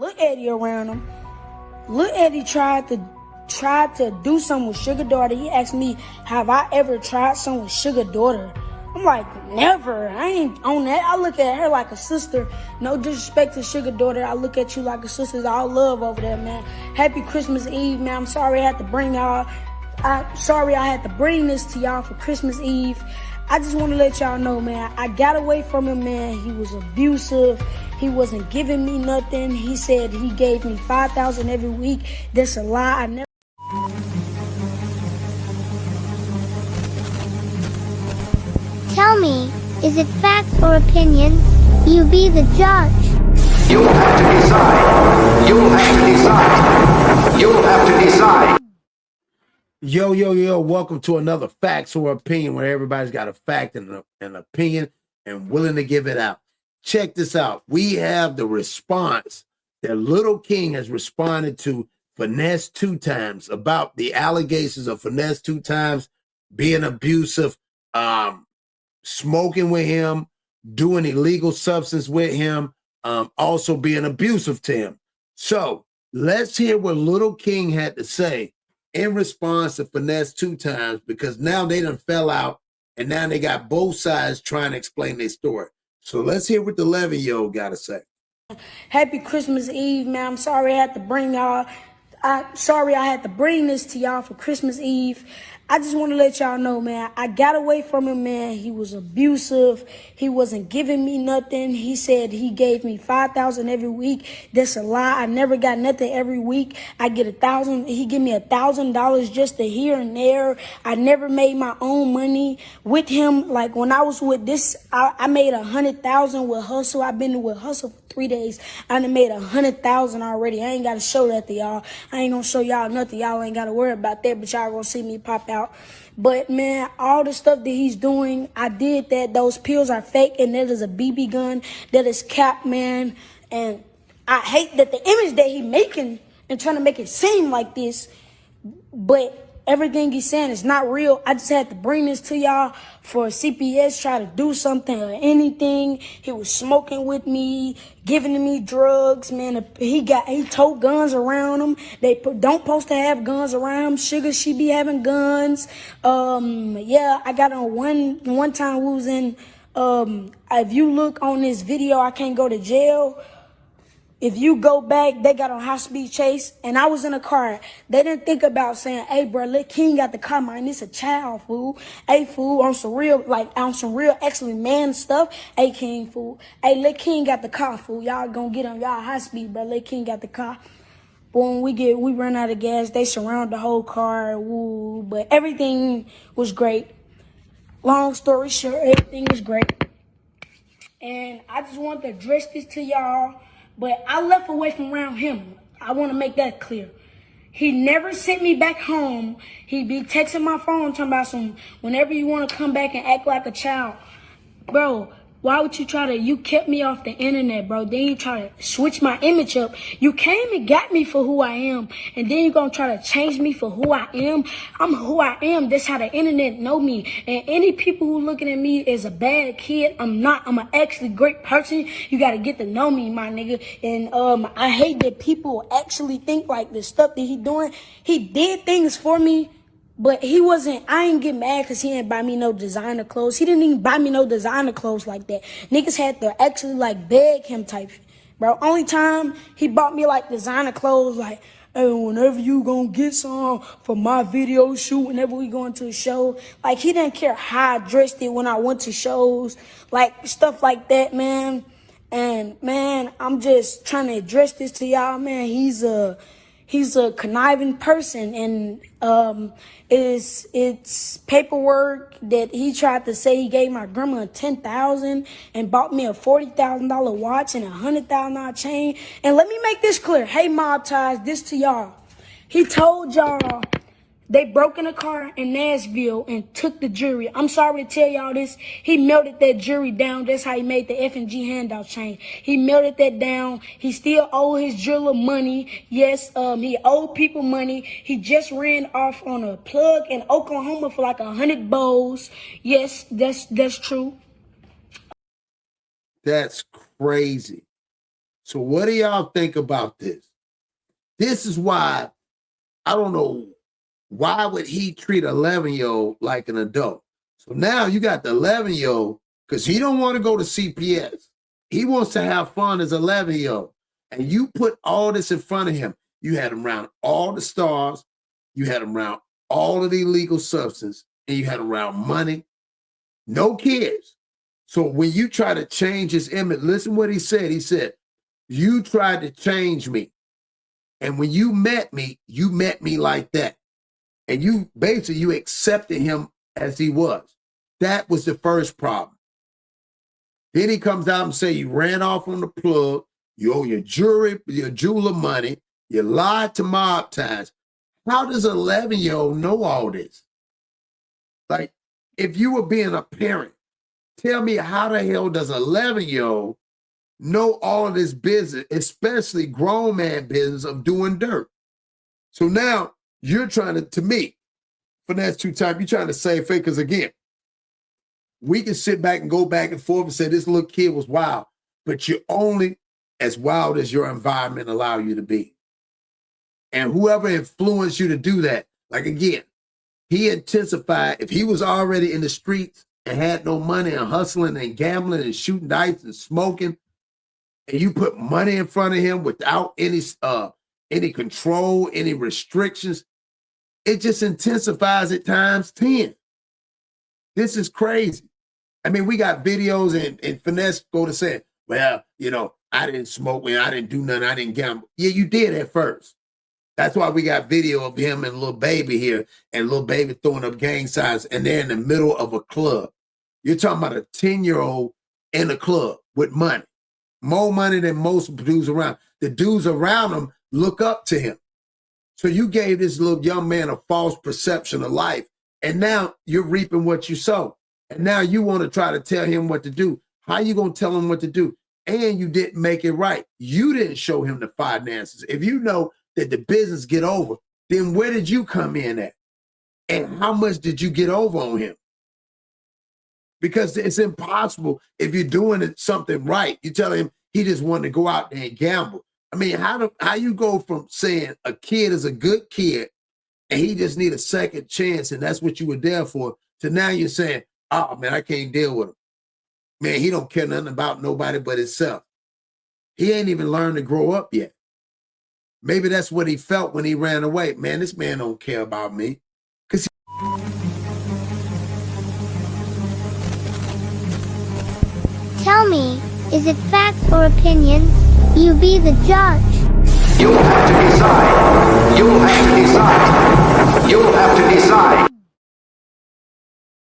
Lil Eddie around him. Lil Eddie tried to do something with Sugar Daughter. He asked me, have I ever tried something with Sugar Daughter? I'm like, never. I ain't on that. I look at her like a sister. No disrespect to Sugar Daughter. I look at you like a sister. It's all love over there, man. Happy Christmas Eve, man. I'm sorry I had to bring this to y'all for Christmas Eve. I just want to let y'all know, man, I got away from him, man. He was abusive. He wasn't giving me nothing. He said he gave me $5,000 every week. That's a lie. I never. Tell me, is it facts or opinions? You be the judge. You'll have to decide. You'll have to decide. You'll have to decide. Yo, welcome to another Facts or Opinion where everybody's got a fact and an opinion and willing to give it out. Check this out. We have the response that Little King has responded to Finesse 2 Times about the allegations of Finesse 2 Times being abusive, smoking with him, doing illegal substance with him, also being abusive to him. So let's hear what Little King had to say in response to Finesse 2 Times, because now they done fell out and now they got both sides trying to explain their story. So let's hear what the 11-year-old got to say. Happy Christmas Eve, man. I'm sorry I had to bring this to y'all for Christmas Eve. I just want to let y'all know, man, I got away from him, man. He was abusive. He wasn't giving me nothing. He said he gave me $5,000 every week. That's a lie. I never got nothing every week. I get $1,000. He give me $1,000 just to here and there. I never made my own money with him. Like when I was with this, I made $100,000 with Hustle. I've been with Hustle for 3 days. I done made $100,000 already. I ain't got to show that to y'all. I ain't gonna show y'all nothing. Y'all ain't got to worry about that, but y'all gonna see me pop out. But man, all the stuff that he's doing, I did that. Those pills are fake, and that is a BB gun. That is cap, man. And I hate that the image that he making and trying to make it seem like this, but everything he's saying is not real. I just had to bring this to y'all for CPS try to do something or anything. He was smoking with me, giving me drugs, man. He tote guns around him. They don't supposed to have guns around him. Sugar, she be having guns. Yeah, I got on one time we was in, if you look on this video, I can't go to jail. If you go back, they got on high-speed chase, and I was in a car. They didn't think about saying, hey, bro, Lil King got the car, man. This a child, fool. Hey, fool, on some real actually man stuff. Hey, King, fool. Hey, Lil King got the car, fool. Y'all gonna get on y'all high-speed, bro. Lil King got the car. But when we run out of gas, they surround the whole car, woo. But everything was great. Long story short, everything was great. And I just wanted to address this to y'all. But I left away from around him. I want to make that clear. He never sent me back home. He be texting my phone talking about whenever you want to come back and act like a child. Bro, why would you kept me off the internet, bro. Then you try to switch my image up. You came and got me for who I am. And then you're going to try to change me for who I am. I'm who I am. That's how the internet know me. And any people who looking at me as a bad kid, I'm not. I'm an actually great person. You got to get to know me, my nigga. And I hate that people actually think like the stuff that he doing. He did things for me. But I ain't get mad because he didn't buy me no designer clothes. He didn't even buy me no designer clothes like that. Niggas had to actually like beg him type shit. Bro, only time he bought me like designer clothes, like, hey, whenever you gonna get some for my video shoot, whenever we going to a show. Like, he didn't care how I dressed it when I went to shows. Like, stuff like that, man. And, man, I'm just trying to address this to y'all, man. He's a conniving person, and it's paperwork that he tried to say he gave my grandma $10,000 and bought me a $40,000 watch and a $100,000 chain. And let me make this clear. Hey, Mob Ties, this to y'all. He told y'all they broke in a car in Nashville and took the jewelry. I'm sorry to tell y'all this. He melted that jewelry down. That's how he made the F&G handout chain. He melted that down. He still owe his jeweler money. Yes, he owed people money. He just ran off on a plug in Oklahoma for like 100 bowls. Yes, that's true. That's crazy. So what do y'all think about this? This is why I don't know why would he treat 11-year-old like an adult. So now you got the 11-year-old because he don't want to go to CPS. He wants to have fun as 11-year-old. And you put all this in front of him. You had him around all the stars. You had him around all of the illegal substance. And you had him around money. No kids. So when you try to change his image, listen what he said. He said, you tried to change me. And when you met me like that. And you accepted him as he was. That was the first problem. Then he comes out and say you ran off on the plug, you owe your jeweler money, you lied to mob ties. How does an 11-year-old know all this? Like, if you were being a parent, tell me how the hell does an 11-year-old know all of this business, especially grown man business of doing dirt? So now you're trying to me, finesse 2 times, you're trying to save face, because again, we can sit back and go back and forth and say this little kid was wild, but you're only as wild as your environment allow you to be. And whoever influenced you to do that, like again, he intensified. If he was already in the streets and had no money and hustling and gambling and shooting dice and smoking, and you put money in front of him without any control, any restrictions, it just intensifies it times 10. This is crazy. I mean, we got videos and finesse go to say, well, I didn't smoke, I didn't do nothing, I didn't gamble. Yeah, you did at first. That's why we got video of him and little baby here, and little baby throwing up gang signs, and they're in the middle of a club. You're talking about a 10-year-old in a club with money, more money than most dudes around. The dudes around him look up to him. So you gave this little young man a false perception of life, and now you're reaping what you sow. And now you want to try to tell him what to do. How you going to tell him what to do? And you didn't make it right. You didn't show him the finances. If you know that the business get over, then where did you come in at? And how much did you get over on him? Because it's impossible if you're doing something right. You tell him he just wanted to go out there and gamble. I mean, how you go from saying a kid is a good kid and he just need a second chance and that's what you were there for, to now you're saying, oh man, I can't deal with him. Man, he don't care nothing about nobody but himself. He ain't even learned to grow up yet. Maybe that's what he felt when he ran away. Man, this man don't care about me. Tell me, is it facts or opinions? You be the judge. You'll have to decide. You'll have to decide. You'll have to decide.